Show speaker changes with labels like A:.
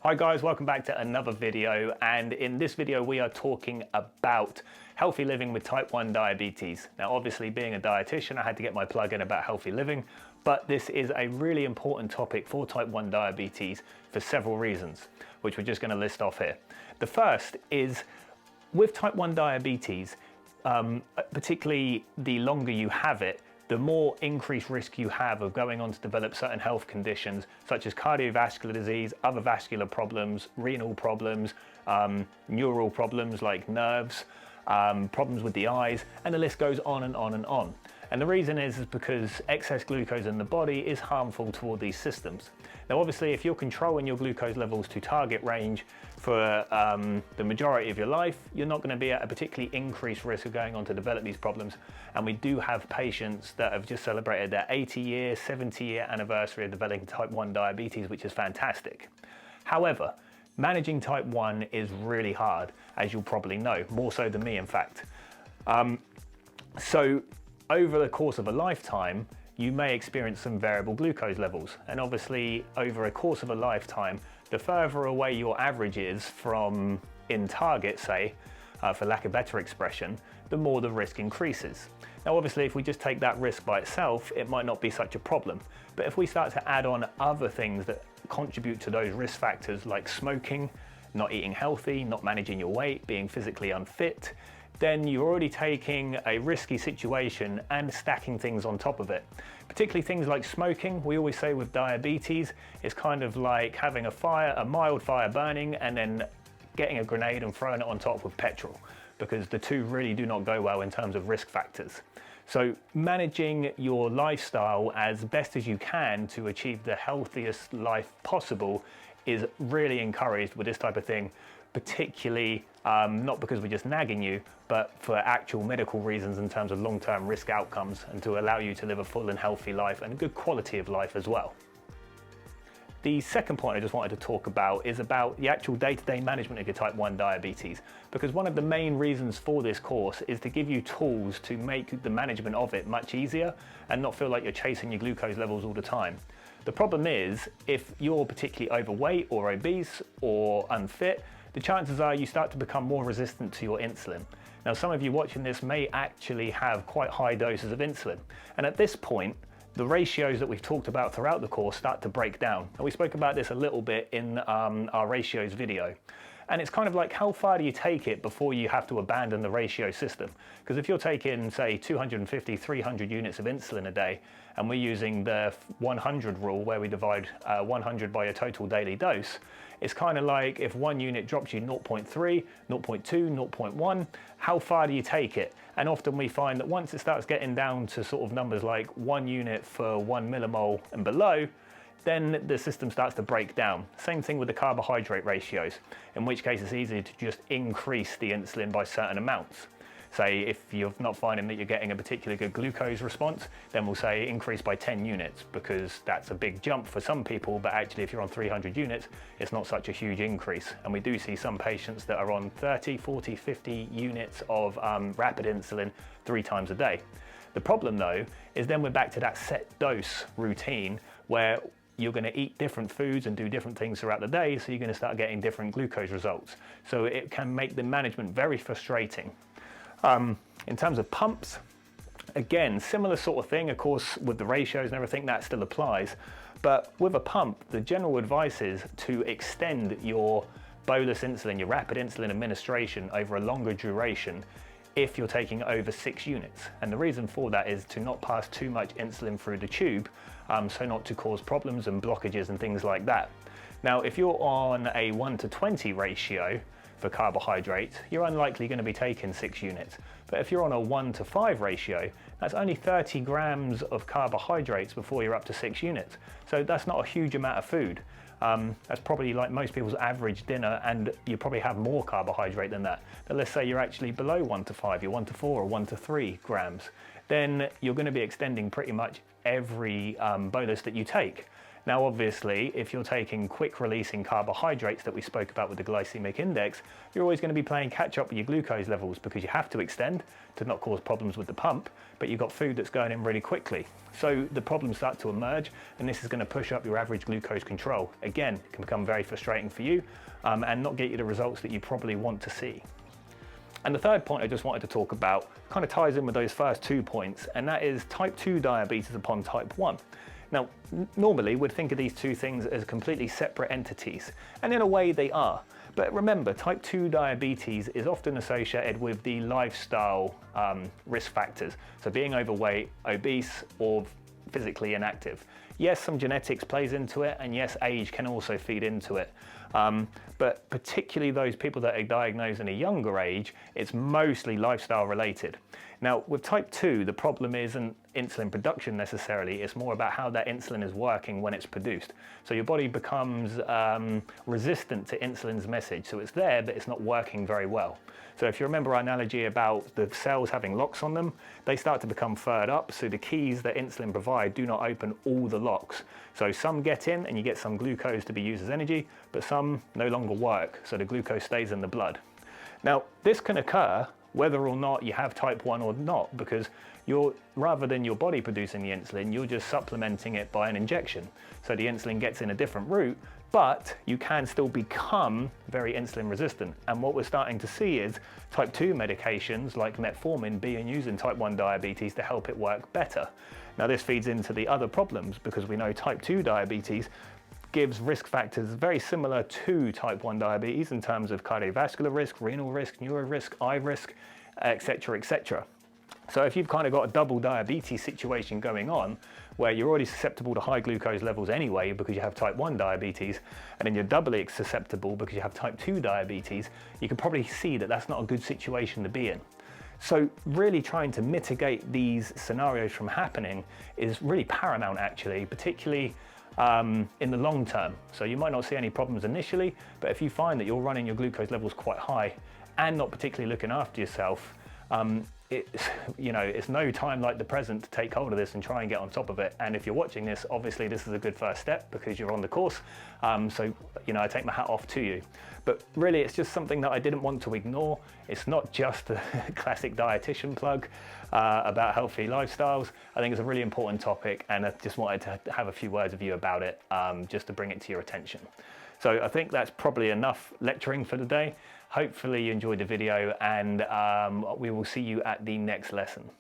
A: Hi guys, welcome back to another video, and in this video we are talking about healthy living with type 1 diabetes. Now obviously, being a dietitian, I had to get my plug in about healthy living, but this is a really important topic for type 1 diabetes for several reasons, which we're just going to list off here. The first is, with type 1 diabetes, particularly the longer you have it, the more increased risk you have of going on to develop certain health conditions such as cardiovascular disease, other vascular problems, renal problems, neural problems like nerves, problems with the eyes, and the list goes on and on and on. And the reason is because excess glucose in the body is harmful to all these systems. Now obviously, if you're controlling your glucose levels to target range for the majority of your life, you're not going to be at a particularly increased risk of going on to develop these problems. And we do have patients that have just celebrated their 80-year, 70-year anniversary of developing type 1 diabetes, which is fantastic. However, managing type 1 is really hard, as you'll probably know, more so than me in fact. So over the course of a lifetime, you may experience some variable glucose levels. And obviously, over a course of a lifetime, the further away your average is from in target, say, for lack of better expression, the more the risk increases. Now obviously, if we just take that risk by itself, it might not be such a problem. But if we start to add on other things that contribute to those risk factors, like smoking, not eating healthy, not managing your weight, being physically unfit, then you're already taking a risky situation and stacking things on top of it. Particularly things like smoking. We always say with diabetes, it's kind of like having a mild fire burning and then getting a grenade and throwing it on top with petrol, because the two really do not go well in terms of risk factors. So managing your lifestyle as best as you can to achieve the healthiest life possible is really encouraged with this type of thing, particularly not because we're just nagging you, but for actual medical reasons in terms of long-term risk outcomes and to allow you to live a full and healthy life and a good quality of life as well. The second point I just wanted to talk about is about the actual day-to-day management of your type 1 diabetes, because one of the main reasons for this course is to give you tools to make the management of it much easier and not feel like you're chasing your glucose levels all the time. The problem is, if you're particularly overweight or obese or unfit, the chances are you start to become more resistant to your insulin. Now, some of you watching this may actually have quite high doses of insulin. And at this point, the ratios that we've talked about throughout the course start to break down. And we spoke about this a little bit in our ratios video. And it's kind of like, how far do you take it before you have to abandon the ratio system? Because if you're taking, say, 250, 300 units of insulin a day, and we're using the 100 rule where we divide 100 by a total daily dose, it's kind of like if one unit drops you 0.3, 0.2, 0.1, how far do you take it? And often we find that once it starts getting down to sort of numbers like 1 unit for 1 millimole and below, then the system starts to break down. Same thing with the carbohydrate ratios, in which case it's easy to just increase the insulin by certain amounts. Say if you're not finding that you're getting a particularly good glucose response, then we'll say increase by 10 units, because that's a big jump for some people, but actually if you're on 300 units, it's not such a huge increase. And we do see some patients that are on 30, 40, 50 units of rapid insulin 3 times a day. The problem though, is then we're back to that set dose routine where you're going to eat different foods and do different things throughout the day, so you're going to start getting different glucose results. So it can make the management very frustrating. In terms of pumps, again, similar sort of thing, of course, with the ratios and everything, that still applies. But with a pump, the general advice is to extend your bolus insulin, your rapid insulin administration over a longer duration if you're taking over 6 units. And the reason for that is to not pass too much insulin through the tube, so not to cause problems and blockages and things like that. Now, if you're on a 1:20 ratio for carbohydrates, you're unlikely going to be taking 6 units. But if you're on a 1:5 ratio, that's only 30 grams of carbohydrates before you're up to 6 units. So that's not a huge amount of food. That's probably like most people's average dinner, and you probably have more carbohydrate than that. But let's say you're actually below 1:5, you're 1:4 or 1:3 grams, then you're going to be extending pretty much every bolus that you take. Now, obviously, if you're taking quick releasing carbohydrates that we spoke about with the glycemic index, you're always going to be playing catch up with your glucose levels because you have to extend to not cause problems with the pump, but you've got food that's going in really quickly. So the problems start to emerge, and this is going to push up your average glucose control. Again, it can become very frustrating for you and not get you the results that you probably want to see. And the third point I just wanted to talk about kind of ties in with those first 2 points, and that is type 2 diabetes upon type 1. Now, normally we'd think of these two things as completely separate entities, and in a way they are. But remember, type 2 diabetes is often associated with the lifestyle risk factors. So being overweight, obese, or physically inactive. Yes, some genetics plays into it, and yes, age can also feed into it. But particularly those people that are diagnosed in a younger age, it's mostly lifestyle related. Now, with type 2, the problem isn't insulin production necessarily, it's more about how that insulin is working when it's produced. So your body becomes resistant to insulin's message. So it's there, but it's not working very well. So if you remember our analogy about the cells having locks on them, they start to become furred up. So the keys that insulin provide do not open all the locks. So some get in and you get some glucose to be used as energy, but some no longer work. So the glucose stays in the blood. Now, this can occur whether or not you have type 1 or not, because rather than your body producing the insulin, you're just supplementing it by an injection. So the insulin gets in a different route, but you can still become very insulin resistant. And what we're starting to see is type 2 medications like metformin being used in type 1 diabetes to help it work better. Now this feeds into the other problems because we know type 2 diabetes gives risk factors very similar to type 1 diabetes in terms of cardiovascular risk, renal risk, neuro risk, eye risk, etc., etc. So if you've kind of got a double diabetes situation going on, where you're already susceptible to high glucose levels anyway because you have type 1 diabetes, and then you're doubly susceptible because you have type 2 diabetes, you can probably see that that's not a good situation to be in. So really trying to mitigate these scenarios from happening is really paramount actually, particularly in the long term. So you might not see any problems initially, but if you find that you're running your glucose levels quite high and not particularly looking after yourself, it's no time like the present to take hold of this and try and get on top of it. And if you're watching this, obviously this is a good first step because you're on the course. So I take my hat off to you. But really, it's just something that I didn't want to ignore. It's not just a classic dietitian plug about healthy lifestyles. I think it's a really important topic, and I just wanted to have a few words with you about it, just to bring it to your attention. So I think that's probably enough lecturing for today. Hopefully you enjoyed the video, and we will see you at the next lesson.